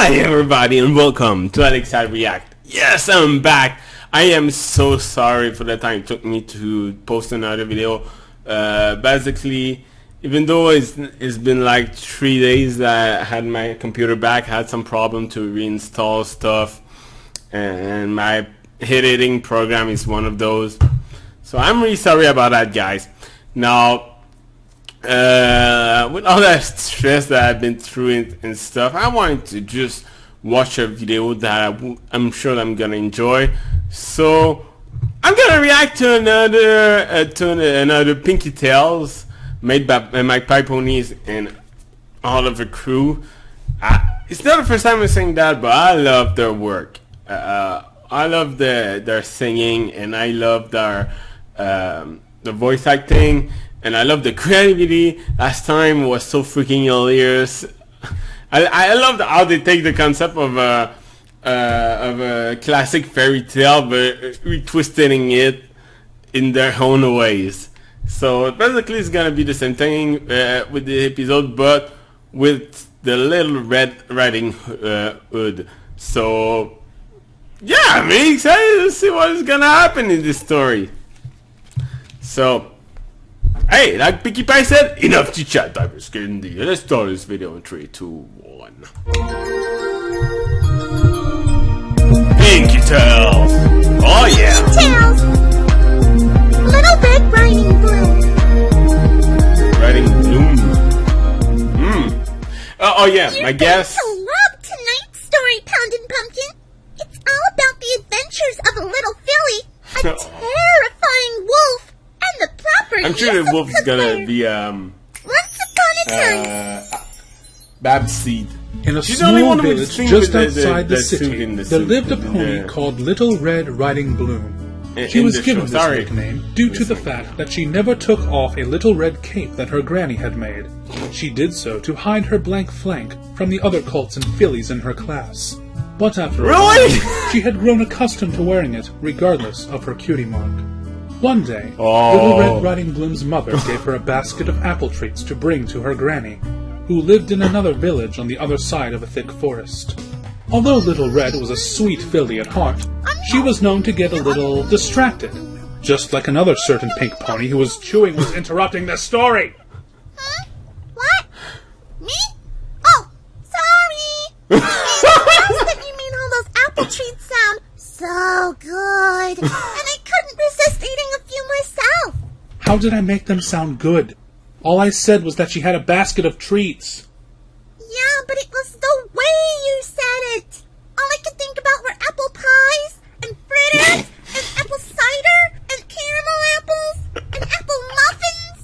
Hi everybody and welcome to Alexa React. Yes, I'm back. I am so sorry for the time it took me to post another video. Basically, even though it's been like 3 days that I had my computer back, I had some problem to reinstall stuff, and my editing program is one of those. So I'm really sorry about that, guys. Now, with all that stress that I've been through and stuff, I wanted to just watch a video that I'm sure I'm gonna enjoy. So I'm gonna react to another Pinkie Tales made by Magpiepony and all of the crew. It's not the first time I'm saying that, but I love their work. I love their singing, and I love their the voice acting. And I love the creativity. Last time was so freaking hilarious. I love how they take the concept of a classic fairy tale, but retwisting it in their own ways. So basically, it's gonna be the same thing with the episode, but with the Little Red Riding Hood. So yeah, I'm really excited to see what is gonna happen in this story. So. Hey, like Pinkie Pie said, enough to chat, divers. Let's start this video in 3, 2, 1. Pinkie Tales! Oh yeah! Pinkie Tales! Little Red Riding Bloom. Riding Bloom. Oh yeah, my guess. You're going to love tonight's story, Poundin' Pumpkin. It's all about the adventures of a little filly, a terrifying wolf, and the proper I'm sure the wolf is gonna be Once upon a time, Bab's seed. In a She's the only small one who would village sing just with outside the suit city, in the there suit. lived a pony Yeah. called Little Red Riding Bloom. She In was the given show. this Sorry. nickname due to the fact that she never took off a little red cape that her granny had made. She did so to hide her blank flank from the other colts and fillies in her class. But after a Really? while, she had grown accustomed to wearing it, regardless of her cutie mark. One day, Oh. Little Red Riding Bloom's mother gave her a basket of apple treats to bring to her granny, who lived in another village on the other side of a thick forest. Although Little Red was a sweet filly at heart, she was known to get a little distracted, just like another certain pink pony who was chewing was interrupting the story. Huh? What? Me? Oh, sorry. How's that you made all those apple treats sound so good, and I couldn't resist eating a few myself. How did I make them sound good? All I said was that she had a basket of treats. Yeah, but it was the way you said it. All I could think about were apple pies, and fritters, and apple cider, and caramel apples, and apple muffins.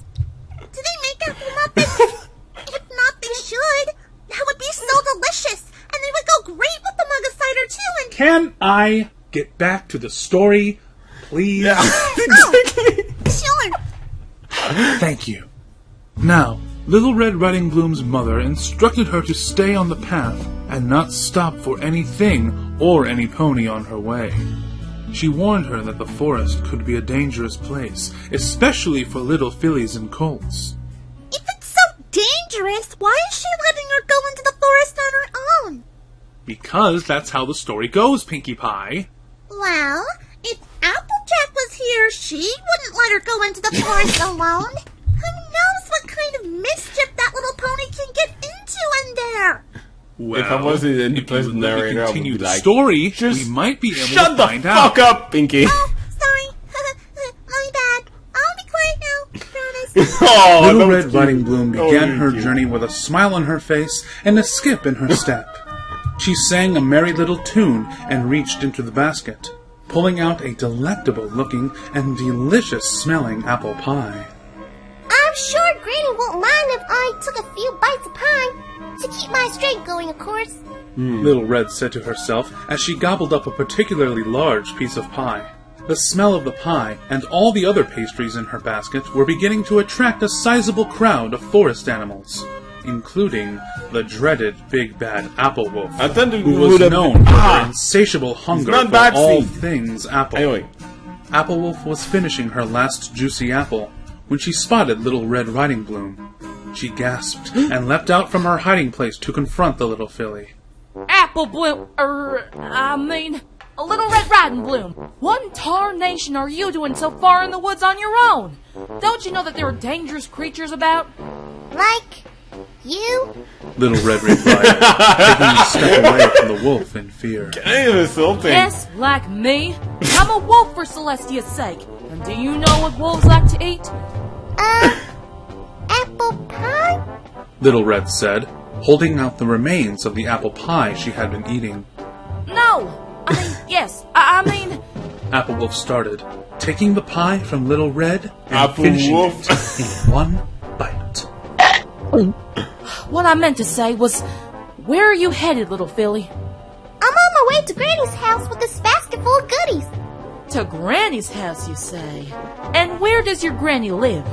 Do they make apple muffins? If not, they should. That would be so delicious, and they would go great with the mug of cider too, and... Can I get back to the story, please? Yeah. Sure. Thank you. Now, Little Red Riding Bloom's mother instructed her to stay on the path and not stop for anything or any pony on her way. She warned her that the forest could be a dangerous place, especially for little fillies and colts. If it's so dangerous, why is she letting her go into the forest on her own? Because that's how the story goes, Pinkie Pie. Well, if Applejack was here, she wouldn't let her go into the forest alone. Who knows what kind of mischief that little pony can get into in there? Well, If I wasn't an if you independent would let me narrator, I would continue be the like, story, just we might be able shut to the find fuck out. up, Pinkie. Oh, sorry. My bad. I'll be quiet now. Promise. Oh, Little that was Red cute. Riding Bloom began her cute. journey with a smile on her face and a skip in her step. She sang a merry little tune and reached into the basket, pulling out a delectable-looking and delicious-smelling apple pie. I'm sure Granny won't mind if I took a few bites of pie. To keep my strength going, of course. Little Red said to herself as she gobbled up a particularly large piece of pie. The smell of the pie and all the other pastries in her basket were beginning to attract a sizable crowd of forest animals, including the dreaded big bad Apple Wolf, I thought it who would was have known been- for her insatiable hunger not for bad all seed. things apple. Anyway, Apple Wolf was finishing her last juicy apple when she spotted Little Red Riding Bloom. She gasped and leapt out from her hiding place to confront the little filly. Apple Bloom, Little Red Riding Bloom, what tarnation are you doing so far in the woods on your own? Don't you know that there are dangerous creatures about? Like you? Little Red replied, taking a step away from the wolf in fear. Kind of insulting. Yes, like me. I'm a wolf for Celestia's sake. And do you know what wolves like to eat? Apple pie? Little Red said, holding out the remains of the apple pie she had been eating. No. Yes. Apple Wolf started, taking the pie from Little Red and Apple finishing Wolf. it in one bite. What I meant to say was, where are you headed, little Philly? I'm on my way to Granny's house with this basket full of goodies. To Granny's house, you say? And where does your Granny live?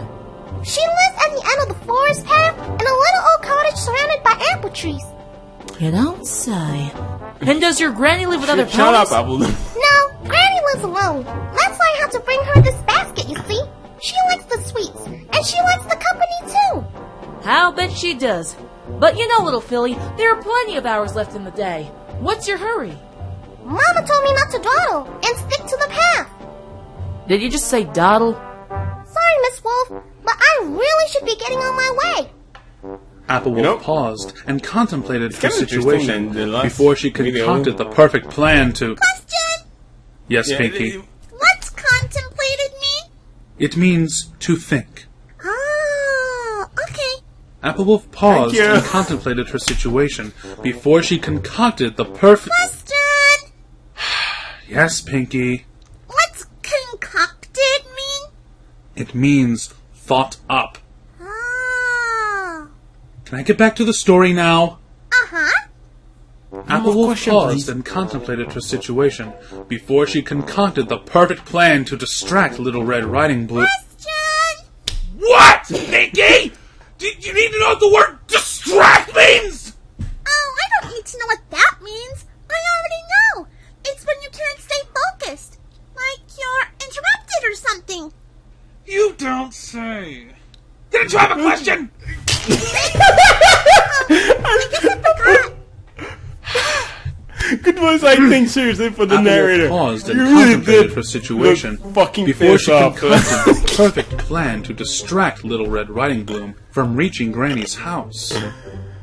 She lives at the end of the forest path in a little old cottage surrounded by apple trees. You don't say. And does your Granny live with other ponies? Shut up, Apple. No, Granny lives alone. That's why I had to bring her this basket, you see. She likes the sweets, and she likes the company too. I'll bet she does. But you know, little Philly, there are plenty of hours left in the day. What's your hurry? Mama told me not to dawdle and stick to the path. Did you just say dawdle? Sorry, Miss Wolf, but I really should be getting on my way. Apple Wolf paused and contemplated the kinda situation interesting than the last before she video. concocted the perfect plan to... Question? Yes, Yeah, Pinkie. What's contemplated mean? It means to think. Oh, okay. Apple Wolf paused Thank you. and contemplated her situation before she concocted the perfect... Question? Yes, Pinkie. What's concocted mean? It means thought up. Oh. Can I get back to the story now? Uh-huh. Apple more Wolf question, paused please. and contemplated her situation before she concocted the perfect plan to distract Little Red Riding Bloom. Question? What, Pinkie? Do you need to know what the word distract means? Oh, I don't need to know what that means. I already know. It's when you can't stay focused. Like you're interrupted or something. You don't say. Didn't you have a question? I guess I forgot. Good voice acting, seriously, for the Apple Wolf narrator. paused and You really contemplated did her situation look fucking before pissed she off. concocted the perfect plan to distract Little Red Riding Bloom from reaching Granny's house.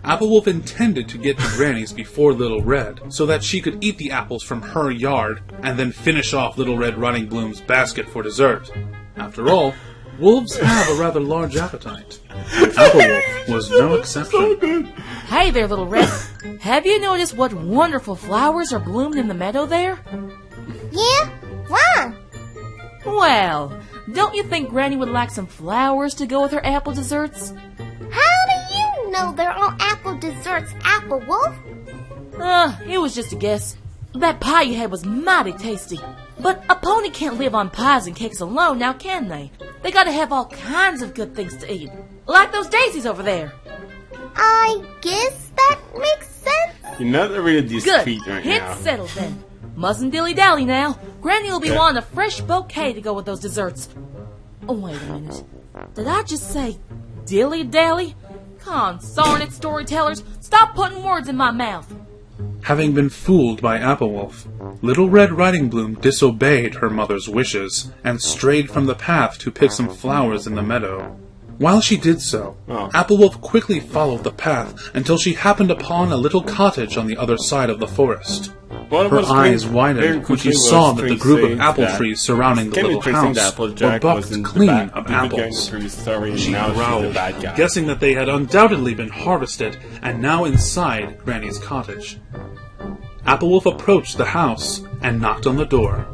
Apple Wolf intended to get to Granny's before Little Red, so that she could eat the apples from her yard and then finish off Little Red Riding Bloom's basket for dessert. After all, wolves have a rather large appetite. And Apple Wolf was no exception. Hey there, little Red. Have you noticed what wonderful flowers are blooming in the meadow there? Yeah? Why? Well, don't you think Granny would like some flowers to go with her apple desserts? How do you know they're all apple desserts, Apple Wolf? It was just a guess. That pie you had was mighty tasty. But a pony can't live on pies and cakes alone, now can they? They gotta have all kinds of good things to eat. Like those daisies over there. I guess that makes sense. You're not really Good. discreet right It's now. settled then. Mustn't dilly-dally now. Granny will be wanting a fresh bouquet to go with those desserts. Oh, wait a minute. Did I just say dilly-dally? Consarn it, storytellers. Stop putting words in my mouth. Having been fooled by Apple Wolf, Little Red Riding Bloom disobeyed her mother's wishes and strayed from the path to pick some flowers in the meadow. While she did so, Apple Wolf quickly followed the path until she happened upon a little cottage on the other side of the forest. What Her was eyes very widened when she quickly saw was that the Tree group of saying apple that trees surrounding the Kenny little Tree saying house that were Applejack was bucked in the clean back- of going apples. through his story, and She now she's the growled, bad guy. guessing that they had undoubtedly been harvested and now inside Granny's cottage. Apple Wolf approached the house and knocked on the door.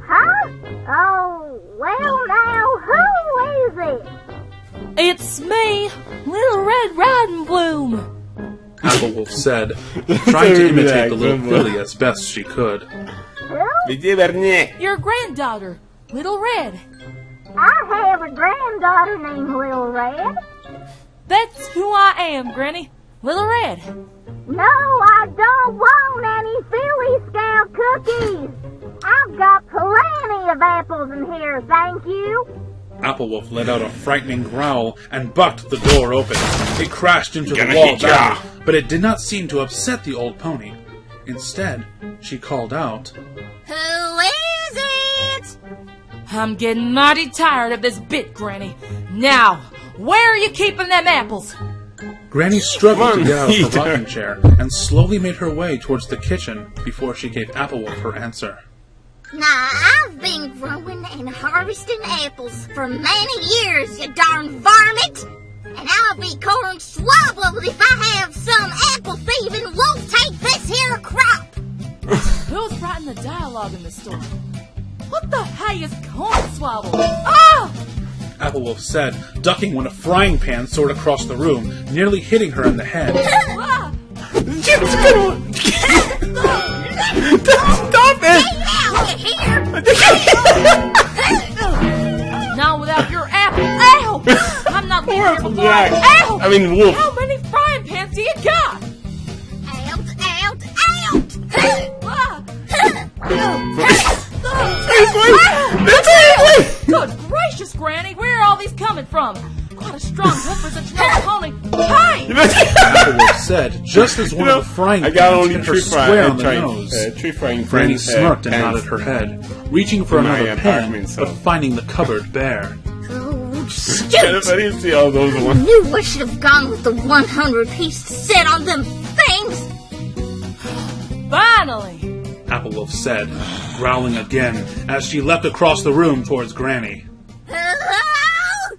Huh? Oh, well now, who is it? It's me, Little Red Riding Bloom. Apple Wolf said, trying to imitate the little Good filly as best she could. Your granddaughter, Little Red. I have a granddaughter named Little Red. That's who I am, Granny. Little Red. No, I don't want any Philly Scout cookies. I've got plenty of apples in here, thank you. Applewolf let out a frightening growl and bucked the door open. It crashed into the Gonna wall hit ya. badly, but it did not seem to upset the old pony. Instead, she called out, Who is it? I'm getting mighty tired of this bit, Granny. Now, where are you keeping them apples? Granny struggled to get out of her Peter. rocking chair and slowly made her way towards the kitchen before she gave Applewolf her answer. Now, I've been growing and harvesting apples for many years, you darn varmint! And I'll be corn swabbled if I have some apple thieving won't take this here crop! Who's writing the dialogue in this story? What the hey is corn swabble? Ah! Applewolf said, ducking when a frying pan soared across the room, nearly hitting her in the head. Ah! Jim's gonna... Stop it! Out of here! Not without your apple. Ow! I'm not leaving here before Jack. Ow! I mean, Wolf. How many frying pans do you got? Out, out, out! Ah! That's Good gracious, Granny, where are all these coming from? Quite a strong hook for such an old pony. Hey! Applewolf said, just as one of the frying I got pans only hit her three square on the frying nose. tree frying Granny pans, smirked and pans. nodded her head, reaching for In my another pen, apartment, so. but finding the cupboard bare. Oh, I shoot! didn't see all those ones. Knew I should have gone with the 100-piece set on them things! Finally! Applewolf said, growling again as she leapt across the room towards Granny. Hello?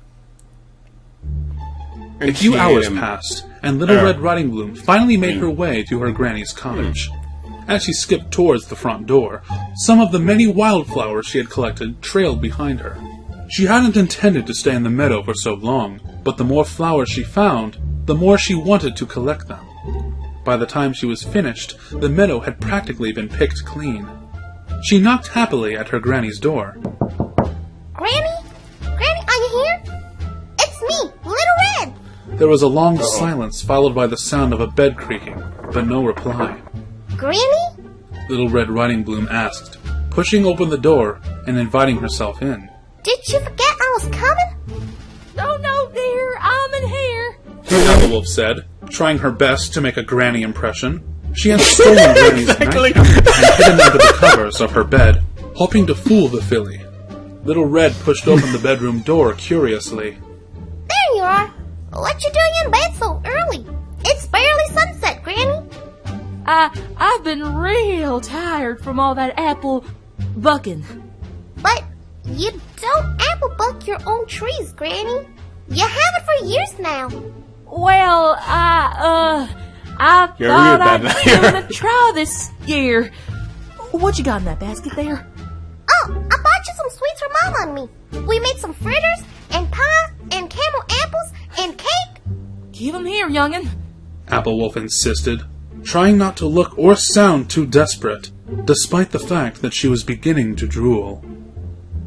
A few hours passed, and Little Red Riding Bloom finally made her way to her granny's cottage. As she skipped towards the front door, some of the many wildflowers she had collected trailed behind her. She hadn't intended to stay in the meadow for so long, but the more flowers she found, the more she wanted to collect them. By the time she was finished, the meadow had practically been picked clean. She knocked happily at her granny's door. Granny? Granny, are you here? It's me, Little Red! There was a long silence followed by the sound of a bed creaking, but no reply. Granny? Little Red Riding Bloom asked, pushing open the door and inviting herself in. Did you forget I was coming? No, dear, I'm in here. Applewolf said, trying her best to make a granny impression. She had stolen Granny's Exactly. nightcap and hidden under the covers of her bed, hoping to fool the filly. Little Red pushed open the bedroom door curiously. There you are. What you doing in bed so early? It's barely sunset, Granny. I've been real tired from all that apple bucking. But you don't apple buck your own trees, Granny. You have it for years now. Well, I You're thought real I'd bad give liar. it a try this year. What you got in that basket there? Oh, I bought you some sweets for Mom and me. We made some fritters, and pie, and camel apples, and cake. Give 'em here, youngin'. Applewolf insisted, trying not to look or sound too desperate, despite the fact that she was beginning to drool.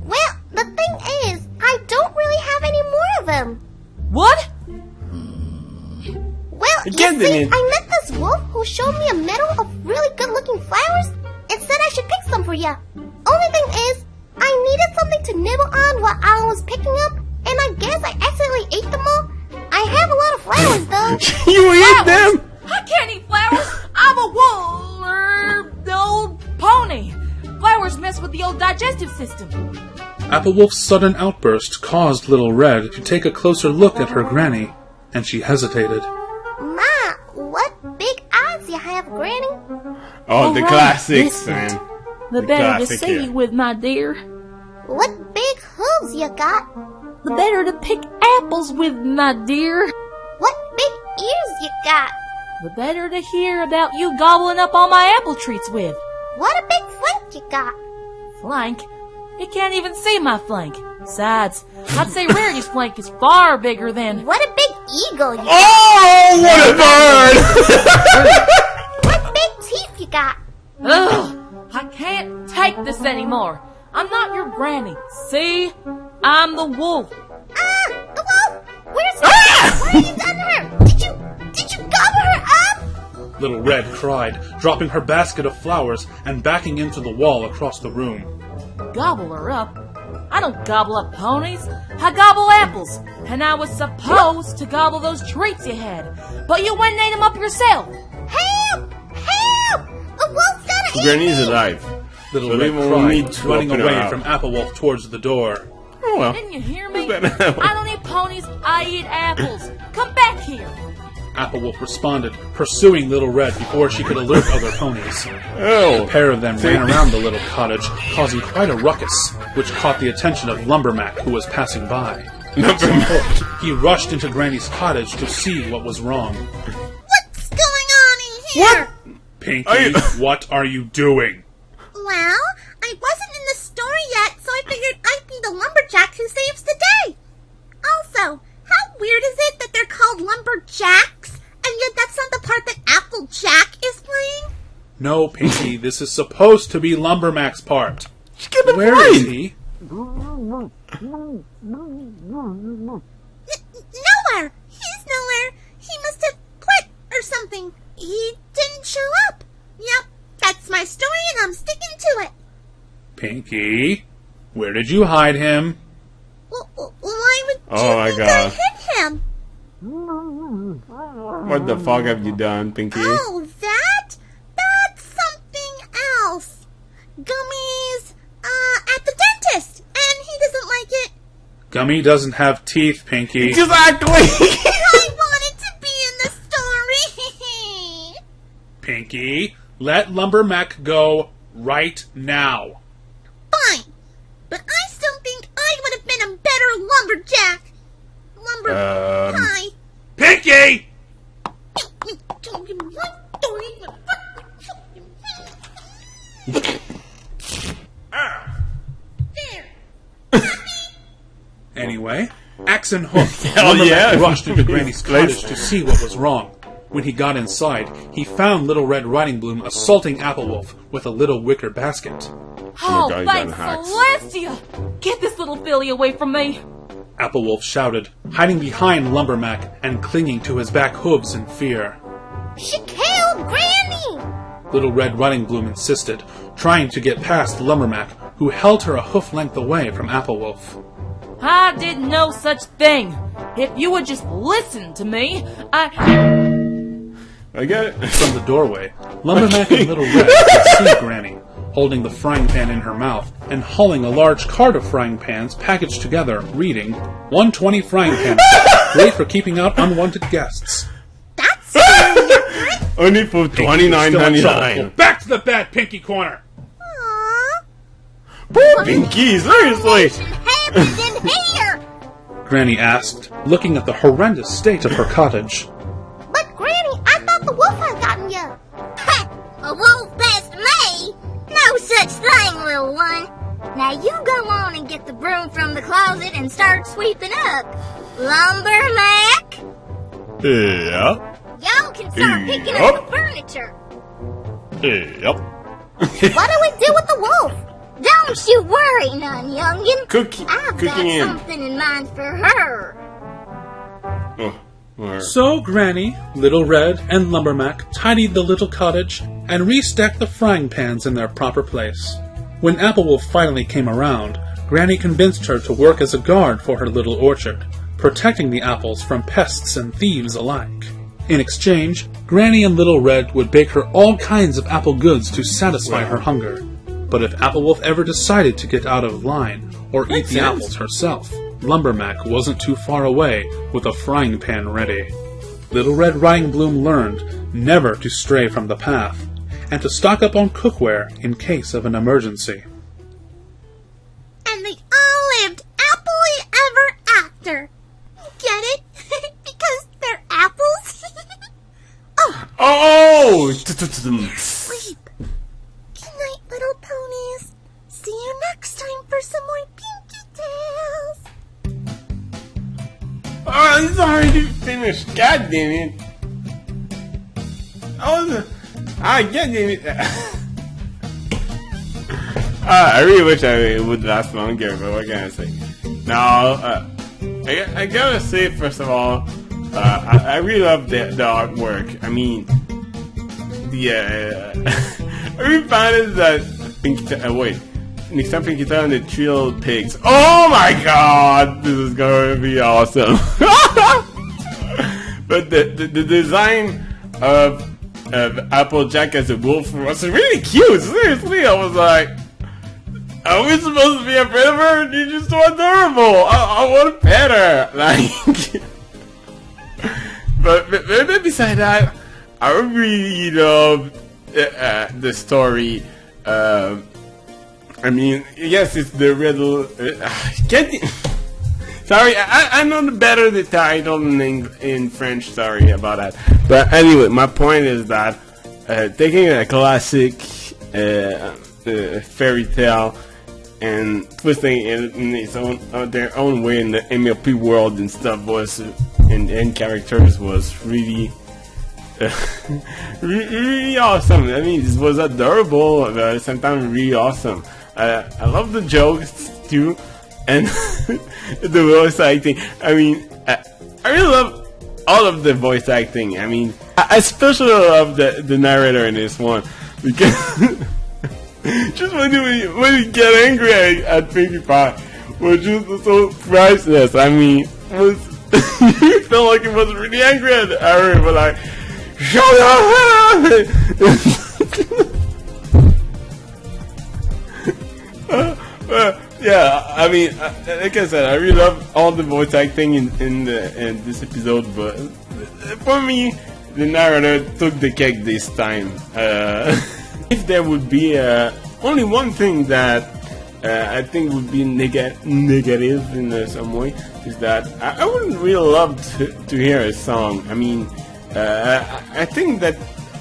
Well, the thing is, I don't really have any more of them. What? Well, you Again, see, Denise. I met this wolf who showed me a meadow of really good-looking flowers and said I should pick some for ya. Only thing is, I needed something to nibble on while I was picking up, and I guess I accidentally ate them all. I have a lot of flowers, though. You eat them? I can't eat flowers. I'm a old pony. Flowers mess with the old digestive system. Applewolf's sudden outburst caused Little Red to take a closer look at her granny, and she hesitated. Ma, what big eyes you have, Granny. Oh, the Alright, classics, listen. man. The The better to classic see here. with, my dear. What big hooves you got. The better to pick apples with, my dear. What big ears you got. The better to hear about you gobbling up all my apple treats with. What a big flank you got. Flank? You can't even see my flank. Besides, I'd say Rarity's flank is far bigger than... What a big eagle you got. Oh, what a bird! What big teeth you got. Ugh! I can't take this anymore. I'm not your granny. See? I'm the wolf. Ah, the wolf. Where's her? What have you done to her? Did you gobble her up? Little Red cried, dropping her basket of flowers and backing into the wall across the room. Gobble her up? I don't gobble up ponies. I gobble apples. And I was supposed to gobble those treats you had. But you went and ate them up yourself. Help! Help! A wolf's gonna eat Granny's me! alive. Little So they Red won't need cried, to running open her away out. from Applewolf towards the door. Oh well. Didn't you hear me? Who's that? I don't eat ponies, I eat apples. Come back here. Applewolf responded, pursuing Little Red before she could alert other ponies. Oh. A pair of them ran around the little cottage, causing quite a ruckus, which caught the attention of Lumbermack, who was passing by. He rushed into Granny's cottage to see what was wrong. What's going on in here? What? Pinkie, what are you doing? Well, I wasn't in the store yet, so I figured I'd be the lumberjack who saves the day. Also, how weird is it that they're called lumberjacks, and yet that's not the part that Applejack is playing? No, Pinkie, this is supposed to be Lumbermack's part. Where right. is he? Nowhere. He's nowhere. He must have quit or something. He didn't show up. Yep, that's my story, and I'm sticking to it. Pinkie, where did you hide him? Well, why would you Oh my think I God. hit him? What the fuck have you done, Pinkie? Oh, that's something else. Gummies, at the dentist, and he doesn't like it. Gummy doesn't have teeth, Pinkie. Exactly. I wanted to be in the story. Pinkie, let Lumbermack go right now. Fine, but I still think I would have been a better lumberjack. Hi. Pinkie! There. Anyway, axe and hoof, Hell Lumbermack yeah. rushed into Granny's Place. cottage to see what was wrong. When he got inside, he found Little Red Riding Bloom assaulting Applewolf with a little wicker basket. Oh, God, he's thanks, done hacks. Celestia! Get this little filly away from me. Applewolf shouted, hiding behind Lumbermack and clinging to his back hooves in fear. She killed Granny! Little Red Riding Bloom insisted, trying to get past Lumbermack, who held her a hoof length away from Applewolf. I did no such thing. If you would just listen to me, I get it. From the doorway, Lumbermack and Little Red could see Granny, holding the frying pan in her mouth and hauling a large cart of frying pans packaged together, reading, 120 frying pan set, great for keeping out unwanted guests. That's really different. Only for Still in trouble. Well, $29.99. back to the bad Pinkie corner! Aww. Poor Pinkie, seriously. Happened in here? Granny asked, looking at the horrendous state of her cottage. But Granny, I thought the wolf had gotten you. Ha! A wolf passed me? No such thing, little one. Now you go on and get the broom from the closet and start sweeping up. Lumbermack, Yeah. y'all can start picking Yup. up the furniture. Yep. What do we do with the wolf? Don't you worry none, youngin'. Cooking I've got in. something in mind for her. Oh, alright. So Granny, Little Red, and Lumbermack tidied the little cottage and restacked the frying pans in their proper place. When Applewolf finally came around, Granny convinced her to work as a guard for her little orchard, protecting the apples from pests and thieves alike. In exchange, Granny and Little Red would bake her all kinds of apple goods to satisfy her hunger. But if Applewolf ever decided to get out of line or eat the apples herself, Lumbermack wasn't too far away with a frying pan ready. Little Red Riding Bloom learned never to stray from the path and to stock up on cookware in case of an emergency. And they all lived happily ever after. Get it? Because they're apples? Oh, Oh! sleep. Good night, little ponies. See you next time for some more Pinkie Tales. Oh, it's already finished. God damn it. God damn it. I really wish it would last longer, but what can I say? Now, I gotta say, first of all, I really love the artwork. I mean, I really found it that Pinkie wait. next time Pinkie Tales and the Three Little Pigs. Oh my god! This is going to be awesome. But the design of Applejack as a wolf was really cute. Seriously, I was like, are we supposed to be afraid of her? You're just so adorable. I want to pet her. Like, but besides that, I really love the story. I mean, yes, it's the riddle. Sorry, I know better the title in French. Sorry about that. But anyway, my point is that taking a classic fairy tale and twisting it in its own their own way in the MLP world and stuff was and characters was really. Really awesome. I mean, this was adorable, but sometimes really awesome. I love the jokes too, and the voice acting. I mean, I really love all of the voice acting. I mean, I especially love the narrator in this one because just when you get angry at Pinkie Pie was just so priceless. I mean, you felt like it was really angry at Harry, but like. Shut up! Yeah, I mean, like I said, I really love all the voice acting in this episode, but for me, the narrator took the cake this time. If there would be only one thing that I think would be negative in some way, is that I wouldn't really love to hear a song. I mean, I think that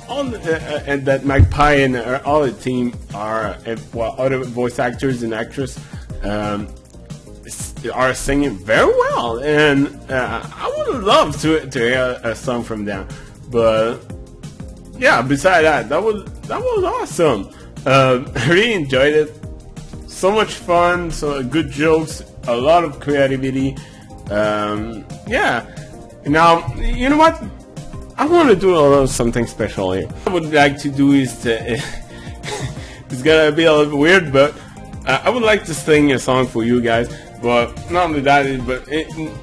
all and that Magpie and all the team are other voice actors and actresses are singing very well, and I would love to hear a song from them. But yeah, beside that was awesome. I really enjoyed it. So much fun, so good jokes, a lot of creativity. Yeah. Now, you know what? I want to do a little something special here. What I would like to do is it's gonna be a little weird, but I would like to sing a song for you guys. But not only that,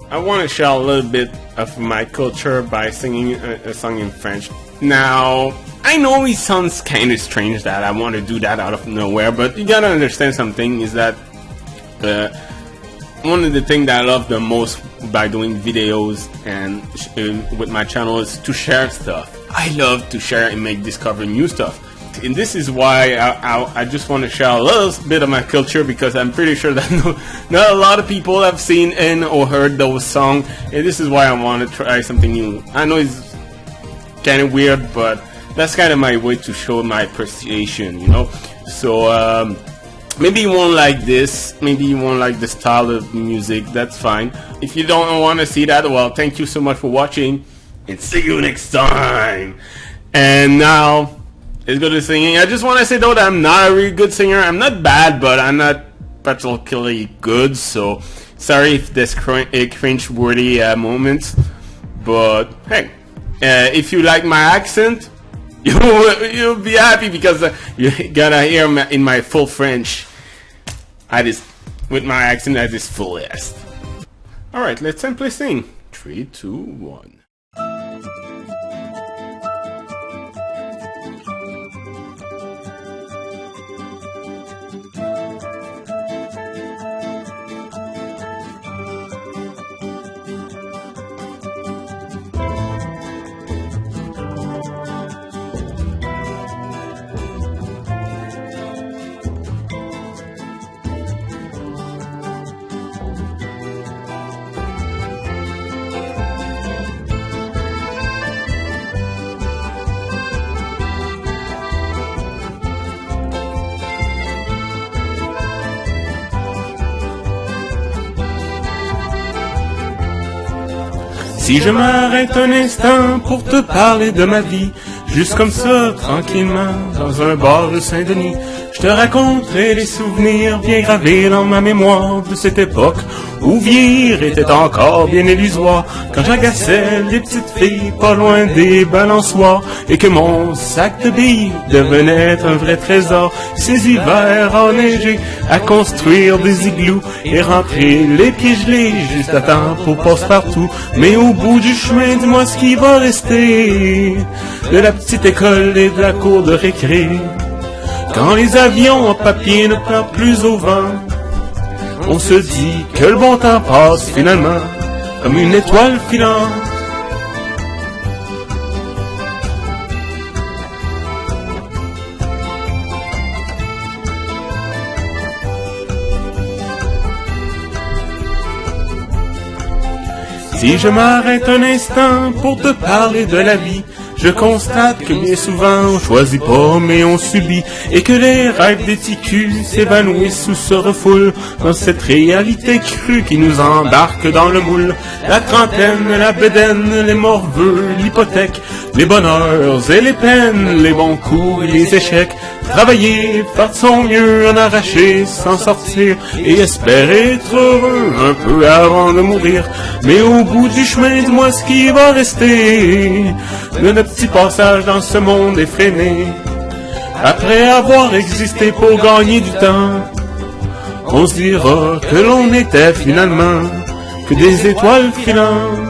I want to share a little bit of my culture by singing a song in French. Now, I know it sounds kind of strange that I want to do that out of nowhere, but you gotta understand something is that one of the things that I love the most by doing videos and with my channel is to share stuff. I love to share and discover new stuff. And this is why I just want to share a little bit of my culture, because I'm pretty sure that not a lot of people have seen or heard those songs, and this is why I want to try something new. I know it's kind of weird, but that's kind of my way to show my appreciation, you know. So maybe you won't like this, maybe you won't like the style of music, that's fine. If you don't want to see that, well, thank you so much for watching, and see you next time. And now, let's go to singing. I just want to say though that I'm not a really good singer. I'm not bad, but I'm not particularly good, so sorry if there's cringe-worthy moments. But hey, if you like my accent, you'll be happy, because you're gonna hear in my full French with my accent at its fullest. Alright, let's simply sing. 3, 2, 1. Si je m'arrête un instant pour te parler de ma vie, juste comme ça, tranquillement, dans un bar de Saint-Denis, Je te raconterai les souvenirs bien gravés dans ma mémoire de cette époque où vivre était encore bien illusoire, quand j'agaçais les petites filles pas loin des balançoires et que mon sac de billes devenait un vrai trésor. Ces hivers enneigés à construire des igloos et rentrer les pieds gelés juste à temps pour passe-partout. Mais au bout du chemin, dis-moi ce qui va rester de la petite école et de la cour de récré. Quand les avions en papier ne partent plus au vent, on se dit que le bon temps passe finalement comme une étoile filante. Si je m'arrête un instant pour te parler de la vie, je constate que bien souvent on choisit pas mais on subit, et que les rêves des ticus s'évanouissent ou se refoulent dans cette réalité crue qui nous embarque dans le moule. La trentaine, la bedaine, les morveux, l'hypothèque, les bonheurs et les peines, les bons coups et les échecs. Travailler, faire de son mieux, en arracher, s'en sortir et espérer être heureux un peu avant de mourir. Mais au bout du chemin, dis-moi ce qui va rester de notre petit passage dans ce monde effréné. Après avoir existé pour gagner du temps, on se dira que l'on était finalement que des étoiles filantes.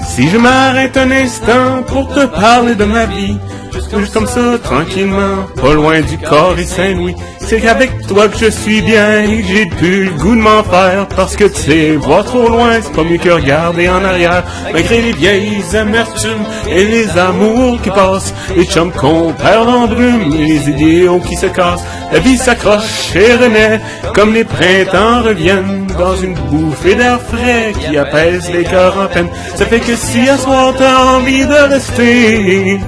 Si je m'arrête un instant pour te parler de ma vie, juste comme ça, tranquillement, pas loin du corps et Saint-Louis, c'est qu'avec toi que je suis bien et que j'ai plus le goût de m'en faire, parce que tu sais, voir trop loin, c'est pas mieux que regarder en arrière, malgré les vieilles amertumes et les amours qui passent, les chums qu'on perd en brume, les idéaux qui se cassent, la vie s'accroche et renaît, comme les printemps reviennent, dans une bouffée d'air frais qui apaise les cœurs en peine. Ça fait que si à soir t'as envie de rester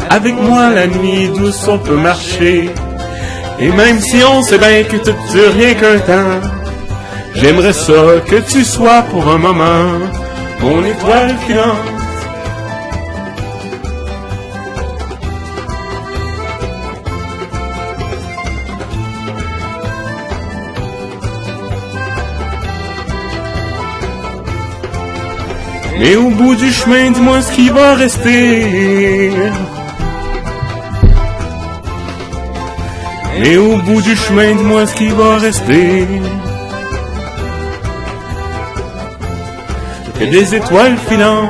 avec moi la nuit douce, on peut marcher. Et même si on sait bien que tout dure rien qu'un temps, j'aimerais ça que tu sois pour un moment mon étoile filante. Mais au bout du chemin, dis-moi ce qui va rester. Mais au bout du chemin, dis-moi ce qui va rester. Que des étoiles filantes.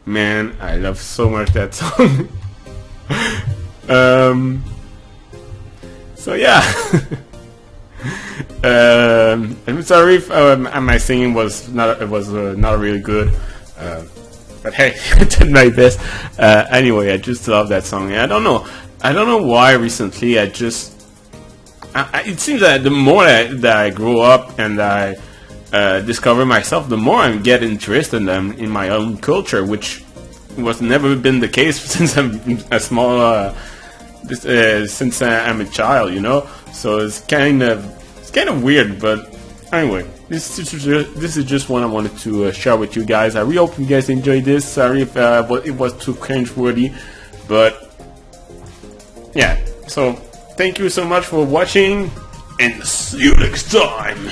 Man, I love so much that song. So yeah. I'm sorry if my singing was not really good, but hey, I did my best. Anyway, I just love that song. And I don't know why recently. It seems that the more that I grow up and I discover myself, the more I get interested in my own culture, which was never been the case since I'm a small. Since I'm a child, you know, so it's kind of weird, but anyway, this is just what I wanted to share with you guys. I really hope you guys enjoyed this. Sorry if it was too cringe-worthy, but yeah. So thank you so much for watching, and see you next time.